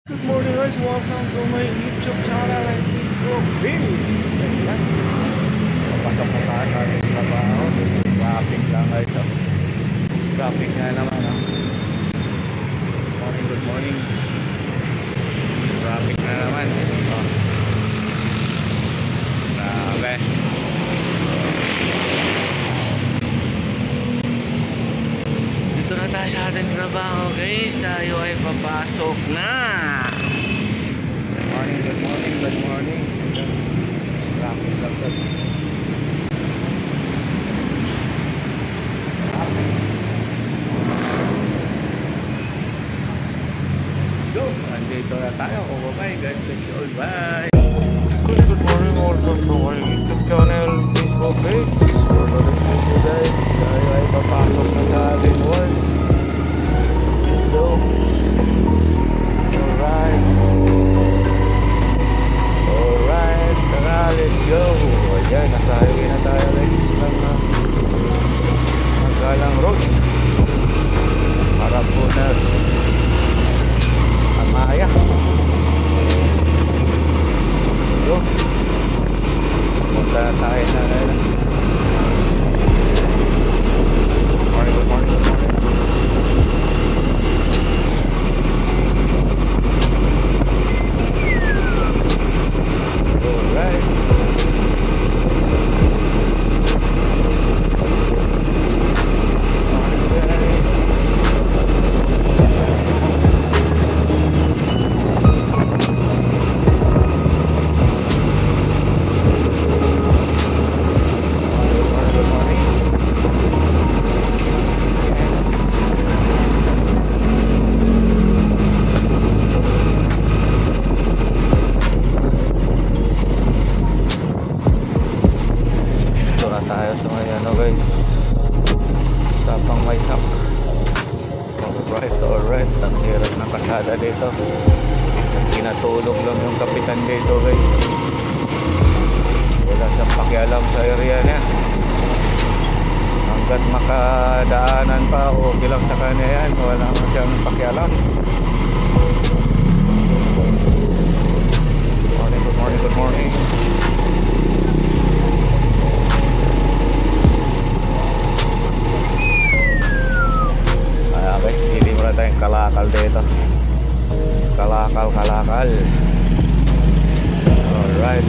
Good morning guys, welcome to my YouTube channel and Facebook page. Ayan. Papasok na tayo sa ating trabaho. Traffic lang guys. Traffic nga naman. Good morning. Traffic na naman. Grabe. Dito na tayo sa ating trabaho guys. Tayo ay papasok na. Good morning. Traffic lang to. Let's go. Andito na tayo. Bye. God bless you all. Bye. Good morning. Welcome to our YouTube channel, Facebook page. For the rest of you guys, tayo ay papasok na sa ating world. Let's go. Alright, tara, let's go. Ayan, nasa highway na tayo guys ng Magalang Road. Harap po na Amaya. Go. Punta na tayo na ngayon. Good morning. Tayo sa may guys, sa Pangmaysak. Alright, ang hirap na kasada dito. Kinatulog lang yung kapitan dito guys. Wala siyang pakialam sa area niya. Hanggat makadaanan pa, okay lang sa kanya yan. Wala mo siyang pakialam. Good morning. Guys, hindi mo na tayong kalakal dito. Kalakal. Alright.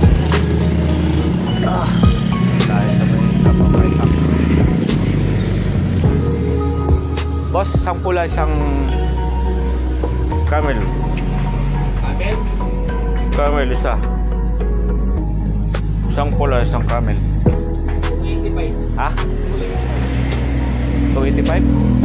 Tayo sa Pangmaysak. Boss, isang pula, isang camel. Camel, isa. Isang pula, isang camel. 285. Ha? 285?